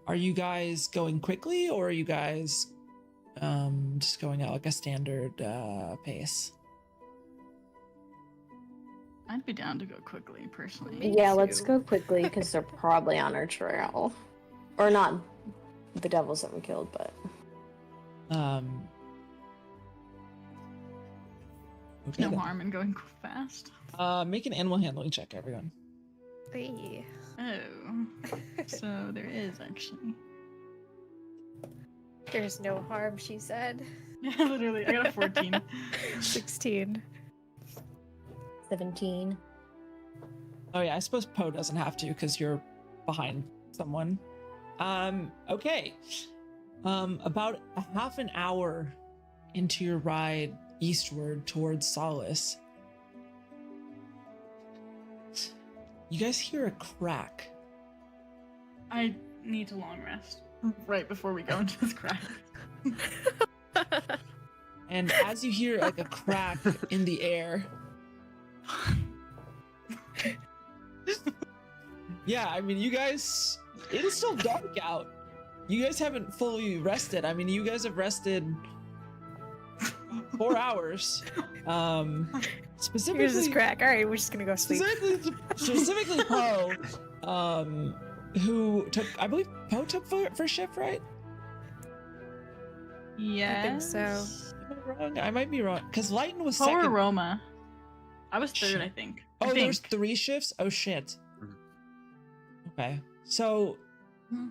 Are you guys going quickly, or are you guys just going at like a standard pace? I'd be down to go quickly, personally. Me Yeah, let's too. go quickly because they're probably on our trail. Or not the devils that we killed, but... Okay, No then. harm in going fast. Make an animal handling check, everyone. Hey. Oh. So there is actually. There's no harm, she said. Yeah, literally. I got a 14. 16. 17. Oh yeah, I suppose Poe doesn't have to because you're behind someone. Okay. About a half an hour into your ride eastward towards Solace, you guys hear a crack. I need to long rest right before we go into this crack. And as you hear like a crack in the air, yeah, I mean, you guys, it is still dark out. You guys haven't fully rested. I mean, you guys have rested 4 hours. Specifically, Here's this crack. All right, we're just gonna go sleep. Specifically Poe, who took, I believe Poe took first shift, right? Yeah. I think so. Am I wrong? I might be wrong, because Lighten was Power second. Roma. I was third, Shit. I think. Oh, there's 3 shifts? Oh, shit. Okay. So,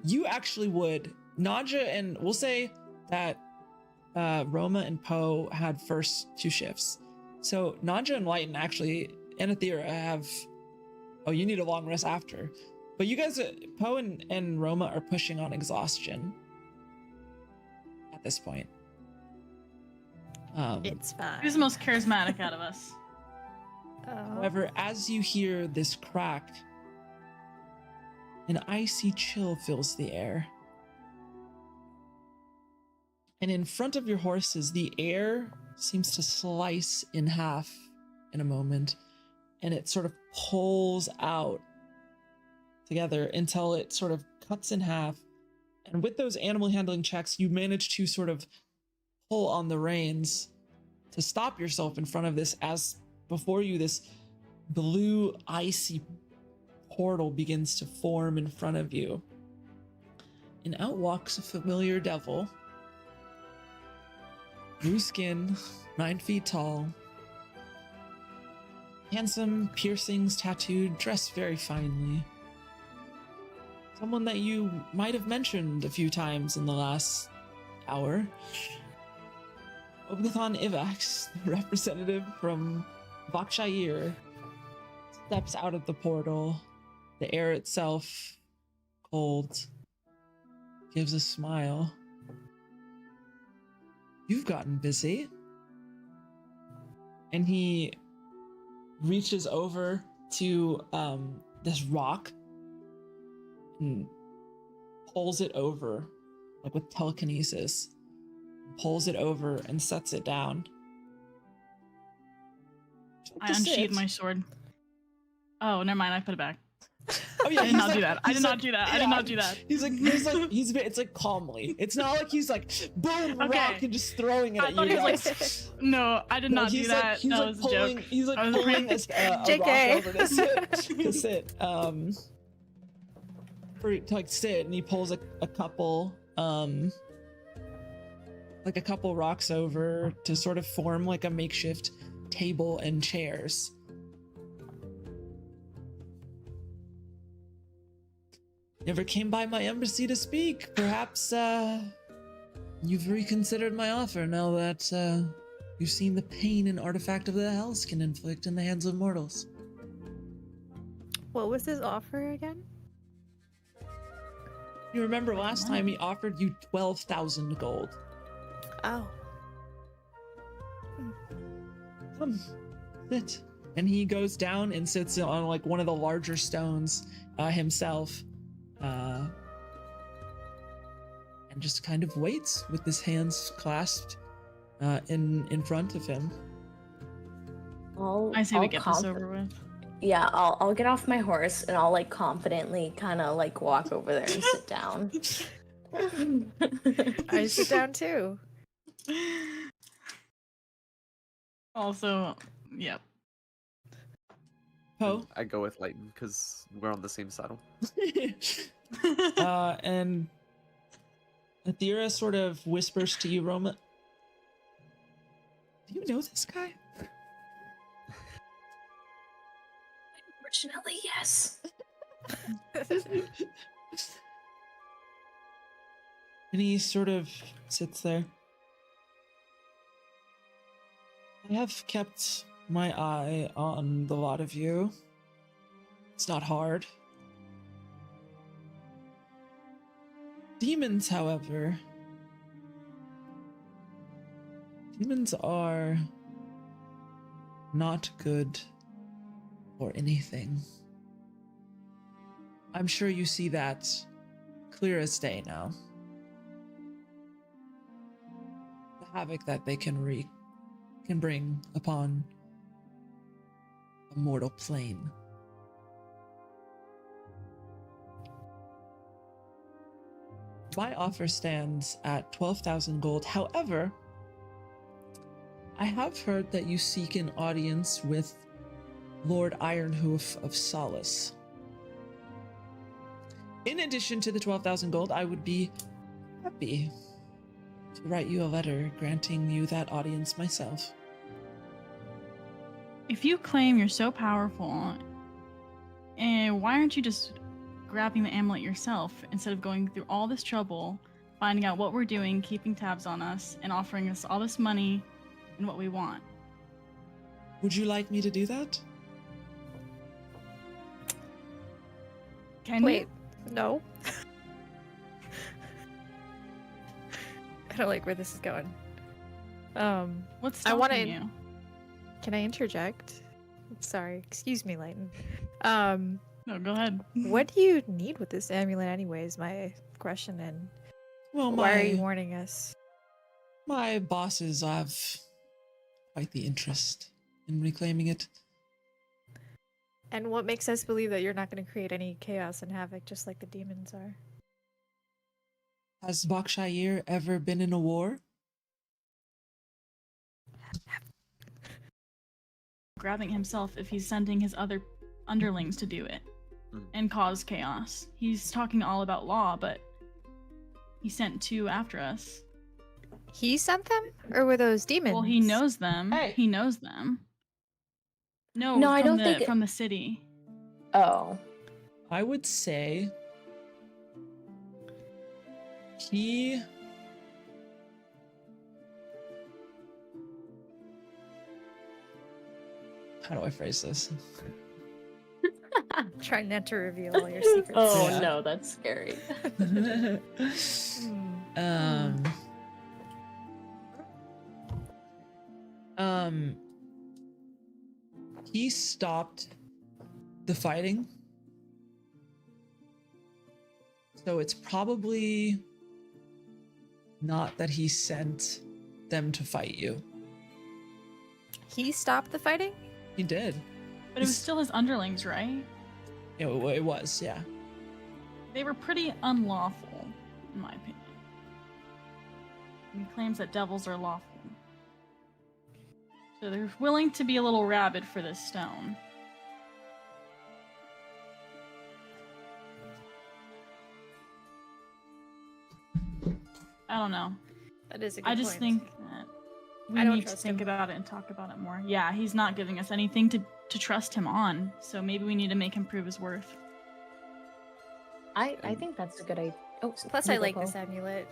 you actually would. Naja and we'll say that Roma and Poe had first 2 shifts. So, Naja and Lighten actually, and Athera have... Oh, you need a long rest after. But you guys, Poe and Roma are pushing on exhaustion at this point. It's fine. Who's the most charismatic out of us? However, as you hear this crack, an icy chill fills the air. And in front of your horses, the air seems to slice in half in a moment, and it sort of pulls out together until it sort of cuts in half. And with those animal handling checks, you manage to sort of pull on the reins to stop yourself in front of this, as before you, this blue icy portal begins to form in front of you. And out walks a familiar devil. Blue skin, 9 feet tall. Handsome, piercings tattooed, dressed very finely. Someone that you might have mentioned a few times in the last hour. Obgathan Ivax, representative from Vakshair, steps out of the portal. The air itself, cold, gives a smile. You've gotten busy. And he reaches over to this rock and pulls it over, like with telekinesis. Pulls it over and sets it down. I unsheathed my sword. Oh, never mind. I put it back. Oh yeah, I did not do that. I did not do that. I did not do that. It's like calmly. It's not like he's like boom rock and just throwing it I at thought you he was guys. like, no, I did not do that. He's That like was a pulling, joke. he's like I was pulling like- this a rock JK. over to sit. To like sit, and he pulls a couple like a couple rocks over to sort of form like a makeshift table and chairs. Never came by my embassy to speak. Perhaps you've reconsidered my offer now that you've seen the pain an artifact of the hells can inflict in the hands of mortals. What was his offer again? You remember last time he offered you 12,000 gold. Oh. Come, sit. And he goes down and sits on like one of the larger stones himself. And just kind of waits with his hands clasped in front of him. I say we I'll get this over with. Yeah, I'll get off my horse and I'll like confidently kind of like walk over there and sit down. I sit down too. Also, yep. Poe. I go with Lighten because we're on the same saddle. And Athera sort of whispers to you, Roma. Do you know this guy? Unfortunately, yes. And he sort of sits there. I have kept my eye on the lot of you. It's not hard. Demons, however, demons are not good for anything. I'm sure you see that clear as day now. The havoc that they can bring upon a mortal plane. My offer stands at 12,000 gold. However, I have heard that you seek an audience with Lord Ironhoof of Solace. In addition to the 12,000 gold, I would be happy to write you a letter granting you that audience myself. If you claim you're so powerful, why aren't you just grabbing the amulet yourself instead of going through all this trouble, finding out what we're doing, keeping tabs on us, and offering us all this money and what we want? Would you like me to do that? Can Wait, no. I don't like where this is going. What's I stopping wanna you? Can I interject? Sorry, excuse me, Lighten. No, go ahead. What do you need with this amulet anyway is my question, and Well, why are you warning us? my bosses have quite the interest in reclaiming it. And what makes us believe that you're not going to create any chaos and havoc just like the demons are? Has Bakshayir ever been in a war? Grabbing himself if he's sending his other underlings to do it and cause chaos. He's talking all about law, but he sent 2 after us. He sent them? Or were those demons? Well, he knows them. Hey. He knows them. No, No, I from don't think from the city. Oh. I would say he how do I phrase this? Try not to reveal all your secrets. Oh Yeah. no, that's scary. Hmm. He stopped the fighting. So it's probably not that he sent them to fight you. He stopped the fighting? He did. But it was still his underlings, right? It was, yeah. They were pretty unlawful, in my opinion. He claims that devils are lawful. So they're willing to be a little rabid for this stone. I don't know. That is a good I just point. think that we I don't need to trust think him. about it and talk about it more. Yeah, he's not giving us anything to trust him on, so maybe we need to make him prove his worth. I think that's a good idea. Oh, Plus, you I go, like Poe. this amulet.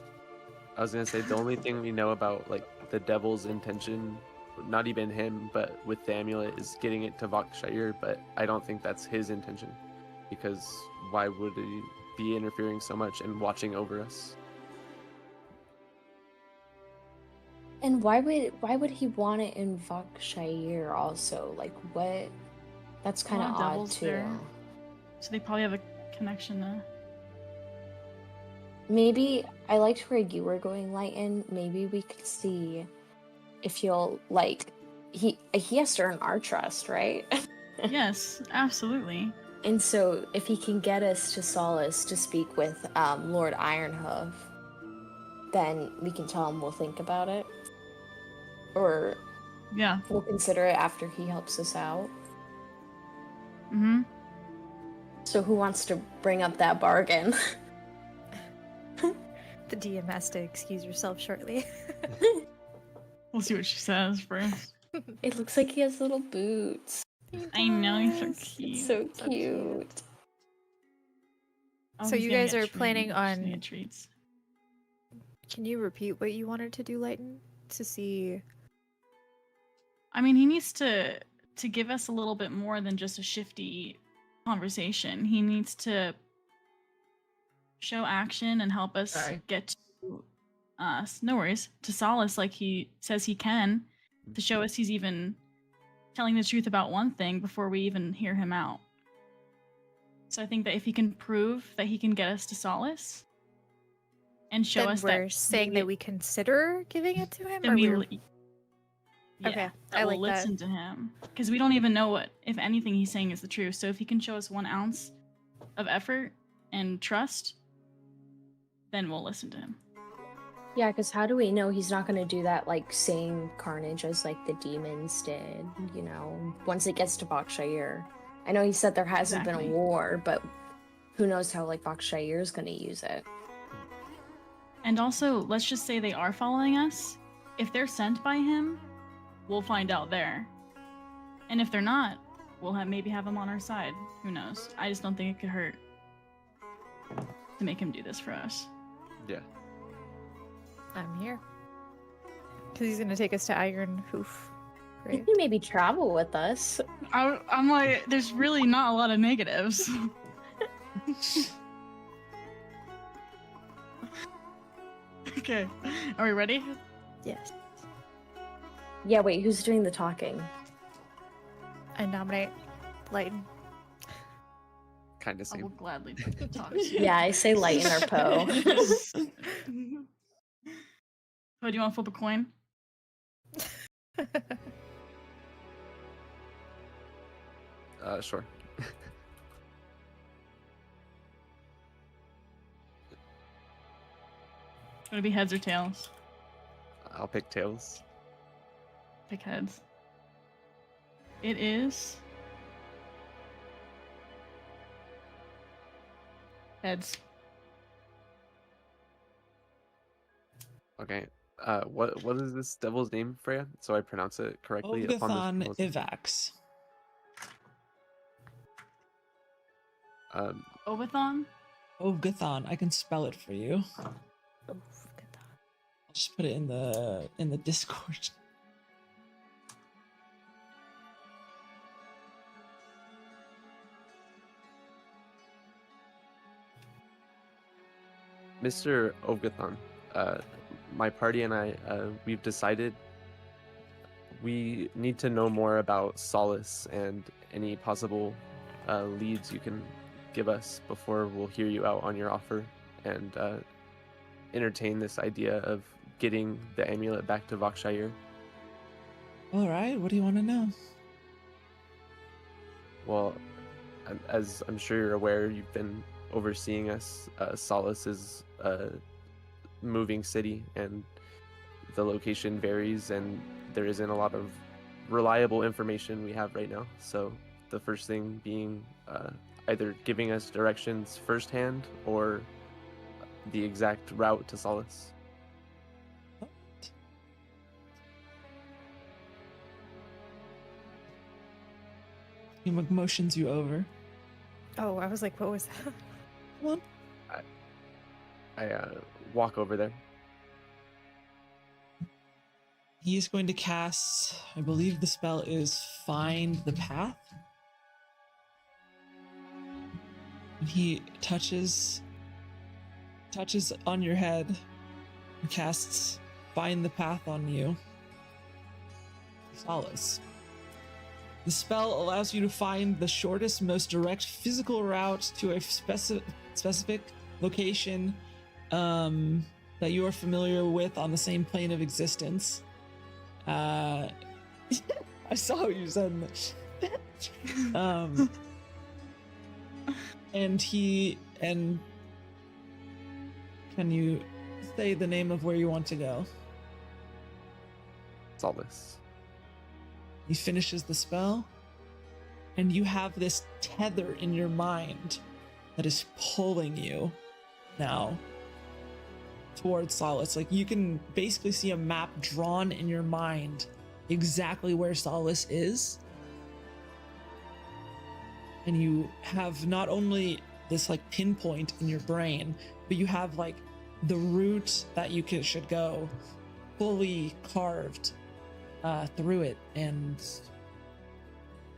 I was gonna say the only thing we know about like the devil's intention, not even him, but with the amulet, is getting it to Vakshire. But I don't think that's his intention, because why would he be interfering so much and watching over us? And why would he want it in Vakshire also? Like what? That's kind of lot of odd devils too. there. So they probably have a connection to... Maybe I liked where you were going, Lighten. Maybe we could see if you'll like he has to earn our trust, right? Yes, absolutely. And so, if he can get us to Solace to speak with Lord Ironhoof, then we can tell him we'll think about it. Or Yeah. we'll consider it after he helps us out. Mm-hmm. So who wants to bring up that bargain? The DM has to excuse yourself shortly. We'll see what she says first. It looks like he has little boots. I know, he's so does. cute. It's so So cute. cute. Oh, So he's you gonna guys get are planning treats. He's gonna on- get treats. Can you repeat what you wanted to do, Lighten? To see. I mean, he needs to give us a little bit more than just a shifty conversation. He needs to show action and help us Sorry. get to no worries, to Solace like he says he can, to show us he's even telling the truth about one thing before we even hear him out. So I think that if he can prove that he can get us to Solace and show Then us we're that saying that we consider giving it to him? then Or we we're... yeah, Okay, that I we'll like that. listen to him because we don't even know what, if anything, he's saying is the truth. So if he can show us 1 ounce of effort and trust, then we'll listen to him. Yeah, because how do we know he's not going to do that, like, same carnage as, like, the demons did, you know, once it gets to Bakshire? I know he said there hasn't been Exactly. a war, but who knows how, like, Bakshire is going to use it. And also, let's just say they are following us. If they're sent by him, we'll find out there. And if they're not, we'll maybe have him on our side. Who knows? I just don't think it could hurt to make him do this for us. Yeah. I'm here. Because he's going to take us to Iron Hoof. He Right? can maybe travel with us. I'm like, there's really not a lot of negatives. Okay, are we ready? Yes. Yeah, wait, who's doing the talking? I nominate Lighten. Kind of I will same. gladly talk to you. Yeah, I say Lighten or Poe. Oh, do you want to flip a coin? Sure. Would it be heads or tails? I'll pick tails. Pick heads. It is heads. Okay. What is this devil's name, Freya? So I pronounce it correctly upon Ogathon this. Ivax. Obathon? Ogathon. I can spell it for you. Oh, look at that. I'll just put it in the Discord. Mr. Ogathon, my party and I, we've decided we need to know more about Solace and any possible leads you can give us before we'll hear you out on your offer and entertain this idea of getting the amulet back to Vakshire. All right. What do you want to know? Well, as I'm sure you're aware, you've been overseeing us. Solace is a moving city, and the location varies, and there isn't a lot of reliable information we have right now. So the first thing being either giving us directions firsthand or the exact route to Solace. He motions you over. Oh, I was like, what was that? Come on. I walk over there. He is going to cast, I believe the spell is Find the Path. And he touches on your head and casts Find the Path on you. Solace. The spell allows you to find the shortest, most direct physical route to a specific location that you are familiar with on the same plane of existence. I saw what you said. And can you say the name of where you want to go? Solace. He finishes the spell, and you have this tether in your mind that is pulling you now towards Solace. Like, you can basically see a map drawn in your mind exactly where Solace is. And you have not only this like pinpoint in your brain, but you have like the route that you should go fully carved through it, and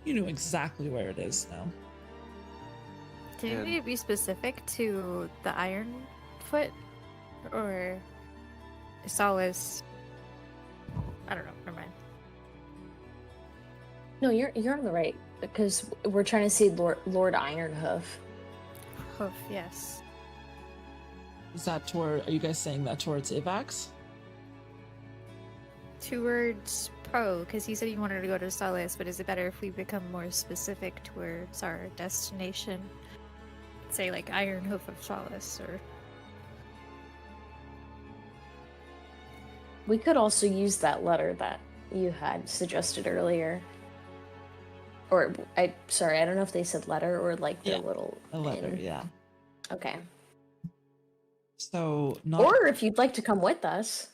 you know exactly where it is now. Do you need to be specific to the Iron Foot? Or Solace? I don't know, never mind. No, you're on the right, because we're trying to see Lord Ironhoof. Hoof, yes. Is that are you guys saying that towards Ivax? Towards Pro, because he said he wanted to go to Solace, but is it better if we become more specific towards our destination? Say like Iron Hoof of Solace, or... We could also use that letter that you had suggested earlier. Or, sorry, I don't know if they said letter or like their little... A letter, pin. yeah. Okay. So Or if you'd like to come with us.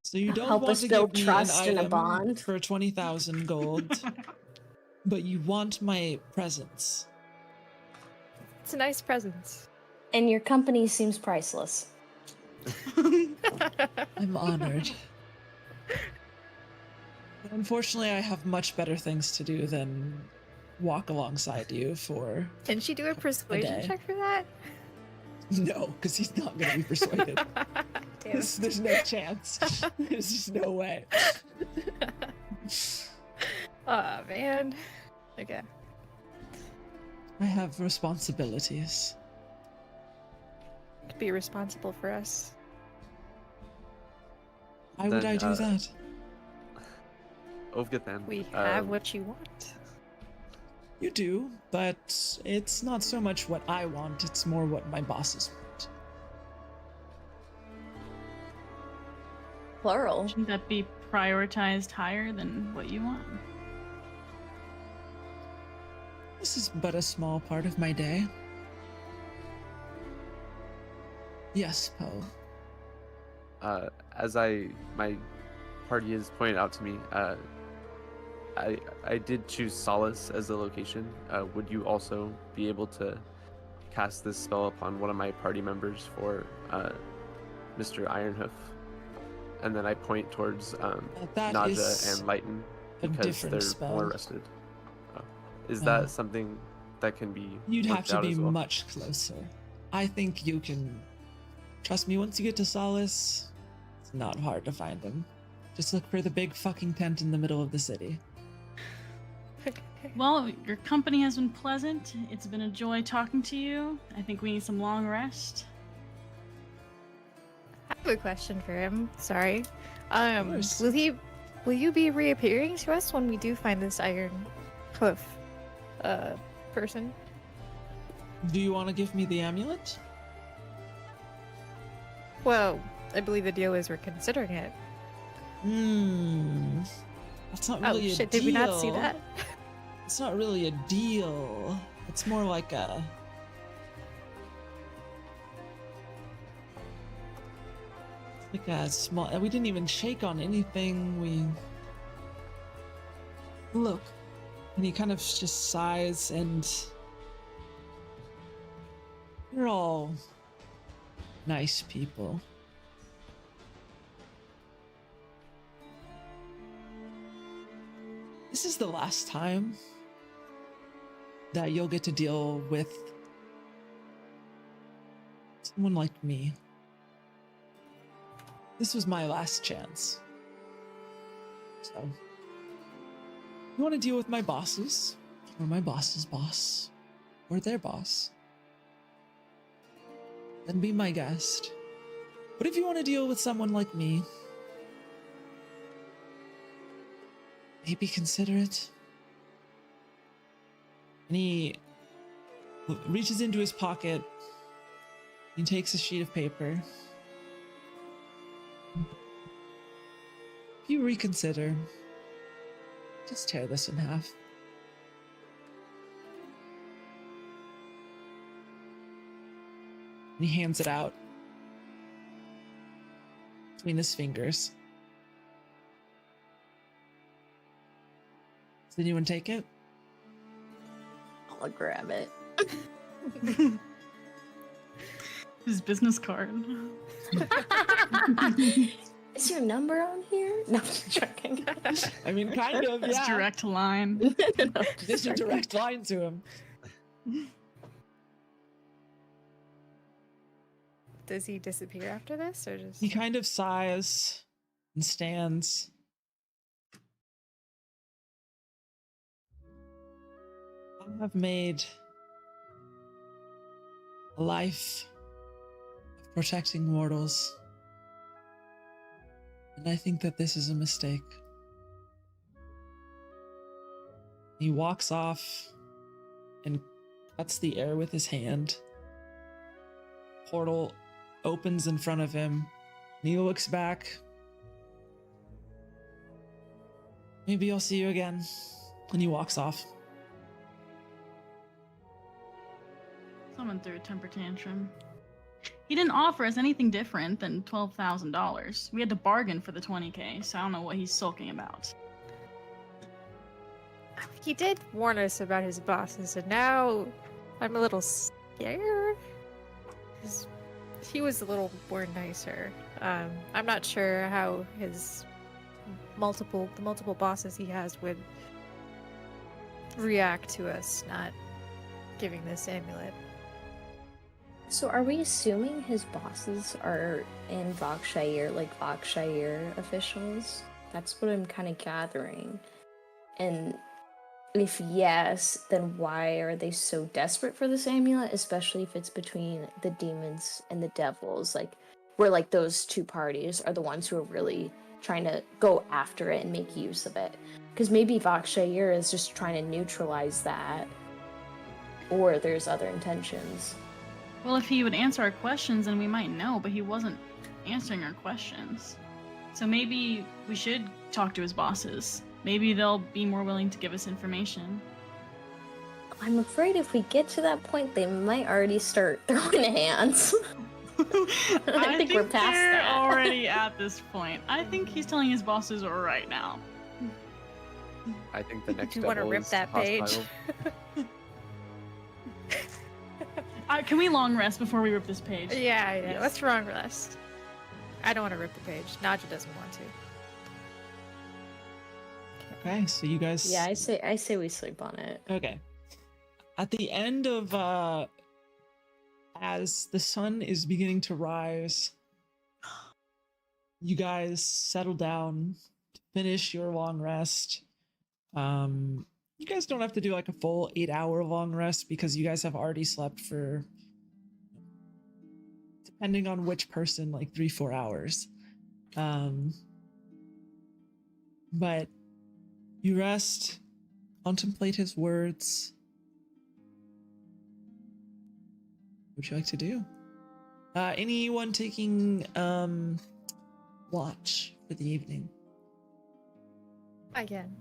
So you don't help want us to build give me trust an and a item bond for 20,000 gold, but you want my presence. It's a nice presence. And your company seems priceless. I'm honored. Unfortunately, I have much better things to do than walk alongside you for... Can she do a persuasion check for that? No, because he's not going to be persuaded. Damn. There's no chance. There's just no way. Oh, man. Okay. I have responsibilities. Be responsible for us. Why would I do that? Ovgathan. We have what you want. You do, but it's not so much what I want, it's more what my bosses want. Plural. Shouldn't that be prioritized higher than what you want? This is but a small part of my day. Yes, Poe. As my party has pointed out to me, I did choose Solace as the location. Would you also be able to cast this spell upon one of my party members for Mr. Ironhoof? And then I point towards Naja and Lighten because they're spell. more rested. Is that something that can be? You'd have to be well? much closer. I think you can. Trust me, once you get to Solace, it's not hard to find him. Just look for the big fucking tent in the middle of the city. Well, your company has been pleasant. It's been a joy talking to you. I think we need some long rest. I have a question for him. Sorry. course. Will you be reappearing to us when we do find this Iron Hoof person? Do you want to give me the amulet? Well, I believe the deal is we're considering it. That's not Oh really a shit, deal. did we not see that? It's not really a deal. It's more like a... Like a small... We didn't even shake on anything. We... Look. And he kind of just sighs and... You're all nice people. This is the last time that you'll get to deal with someone like me. This was my last chance. So, you want to deal with my bosses, or my boss's boss, or their boss, then be my guest. But if you want to deal with someone like me, maybe consider it. And he reaches into his pocket. He takes a sheet of paper. If you reconsider, just tear this in half. And he hands it out between his fingers. Does anyone take it? I'll grab it. His business card. Is your number on here? No, I'm joking. I mean, kind of, His yeah. direct line. No, Just a direct line to him. Does he disappear after this, or just? He kind of sighs and stands. I have made a life of protecting mortals, and I think that this is a mistake. He walks off and cuts the air with his hand. Portal opens in front of him. And he looks back. Maybe I'll see you again. And he walks off. Someone threw a temper tantrum. He didn't offer us anything different than $12,000. We had to bargain for the 20K, so I don't know what he's sulking about. He did warn us about his bosses, and now I'm a little scared. 'Cause he was a little more nicer. I'm not sure how his multiple bosses he has would react to us not giving this amulet. So are we assuming his bosses are in Vakshire, like Vakshire officials? That's what I'm kind of gathering. And if yes, then why are they so desperate for this amulet, especially if it's between the demons and the devils? Like, where like those two parties are the ones who are really trying to go after it and make use of it. Because maybe Vakshire is just trying to neutralize that, or there's other intentions. Well, if he would answer our questions, then we might know, but he wasn't answering our questions. So maybe we should talk to his bosses. Maybe they'll be more willing to give us information. I'm afraid if we get to that point, they might already start throwing hands. I think we're past they're that. already at this point. I think he's telling his bosses right now. I think the next Do you want to devil rip is that page? hostile. Can we long rest before we rip this page? Yeah, Yes. let's wrong rest. I don't want to rip the page. Naja doesn't want to. Okay, so you guys. Yeah, I say we sleep on it. Okay. At the end of as the sun is beginning to rise, you guys settle down to finish your long rest. You guys don't have to do like a full 8-hour long rest because you guys have already slept for, depending on which person, like 3-4 hours. But you rest, contemplate his words. What would you like to do? Anyone taking watch for the evening? Again.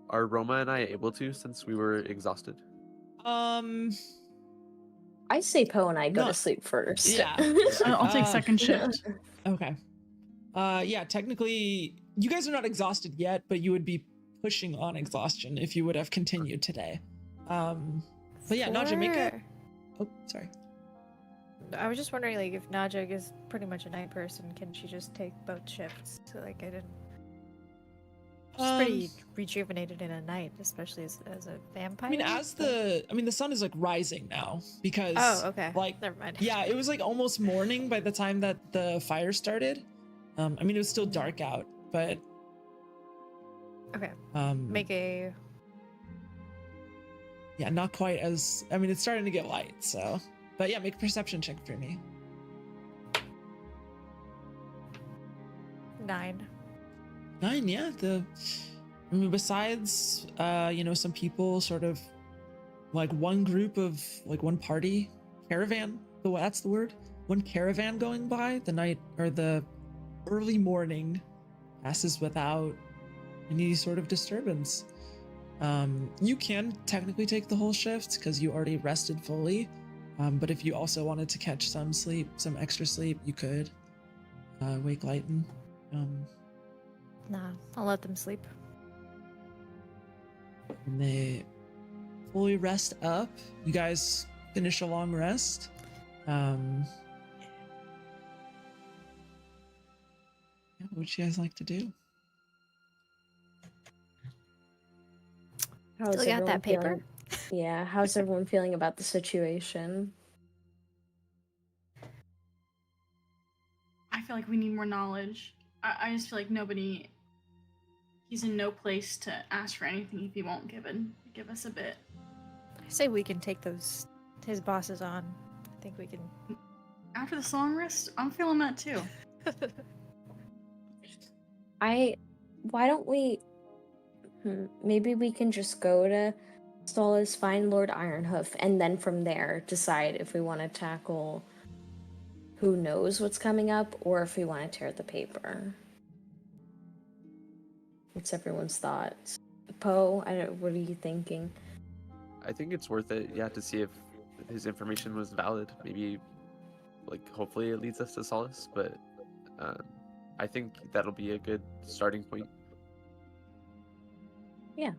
Are Roma and I able to, since we were exhausted? I say Poe and I go No. to sleep first. Yeah. I'll take second shift. Okay. Yeah, technically, you guys are not exhausted yet, but you would be pushing on exhaustion if you would have continued today. But yeah, Naja, make it. Sure. Oh, sorry. I was just wondering, like, if Naja is pretty much a night person, can she just take both shifts? So, like, I didn't. She's pretty rejuvenated in a night, especially as a vampire. I mean, the sun is like rising now because. Oh, okay. Like, Never mind. yeah, it was like almost morning by the time that the fire started. I mean, it was still dark out, but. Okay. Make a. Yeah, not quite as. I mean, it's starting to get light, so. But yeah, make a perception check for me. 9. 9, yeah. I mean, besides, some people sort of like one group of like one party caravan, that's the word, one caravan going by, the night or the early morning passes without any sort of disturbance. You can technically take the whole shift because you already rested fully. But if you also wanted to catch some sleep, some extra sleep, you could wake Lighten. Nah, I'll let them sleep. And they fully rest up. You guys finish a long rest. Yeah, what would you guys like to do? How's Still got everyone that paper? feeling? Yeah, how's everyone feeling about the situation? I feel like we need more knowledge. I just feel like he's in no place to ask for anything if he won't give us a bit. I say we can take his bosses on. I think we can. After this long rest, I'm feeling that too. Why don't we, maybe we can just go to Solace, find Lord Ironhoof, and then from there decide if we want to tackle who knows what's coming up, or if we want to tear the paper. What's everyone's thoughts? Poe, what are you thinking? I think it's worth it, yeah, to see if his information was valid. Maybe, like, hopefully it leads us to Solace, but I think that'll be a good starting point. Yeah.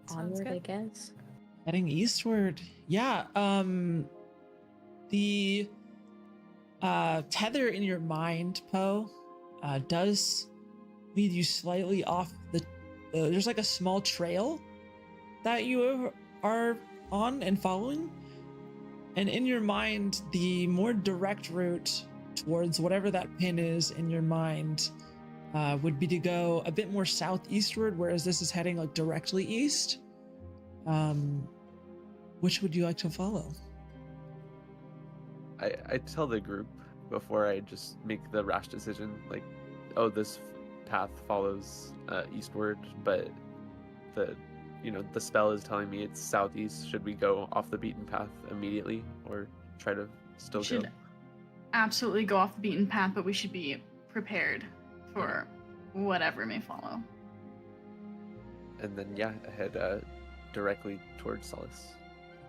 Sounds Onward, good. I guess. Heading eastward. Yeah, the tether in your mind, Poe, does lead you slightly off the there's like a small trail that you are on and following, and in your mind the more direct route towards whatever that pin is in your mind would be to go a bit more southeastward, whereas this is heading like directly east. Which would you like to follow? I tell the group before I just make the rash decision, like, oh, this path follows eastward, but the spell is telling me it's southeast. Should we go off the beaten path immediately, or try to still We go? should absolutely go off the beaten path, but we should be prepared for whatever may follow. And then head directly towards Solace.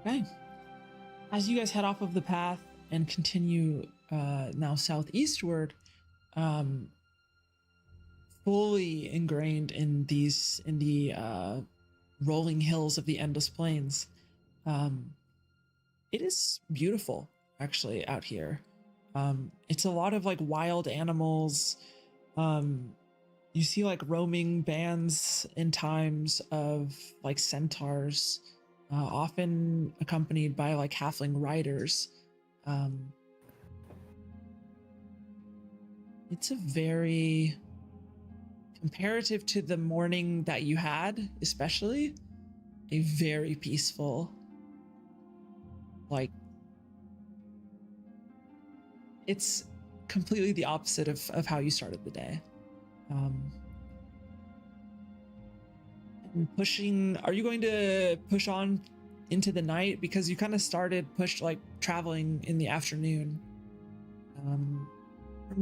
Okay. As you guys head off of the path and continue now southeastward, fully ingrained in the rolling hills of the Endless Plains, it is beautiful actually out here. It's a lot of like wild animals. You see like roaming bands in times of like centaurs, often accompanied by like halfling riders. It's a very, comparative to the morning that you had, especially, a very peaceful, like, it's completely the opposite of how you started the day. And are you going to push on into the night? Because you kind of started traveling in the afternoon. From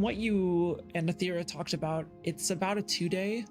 what you and Athera talked about, it's about a 2-day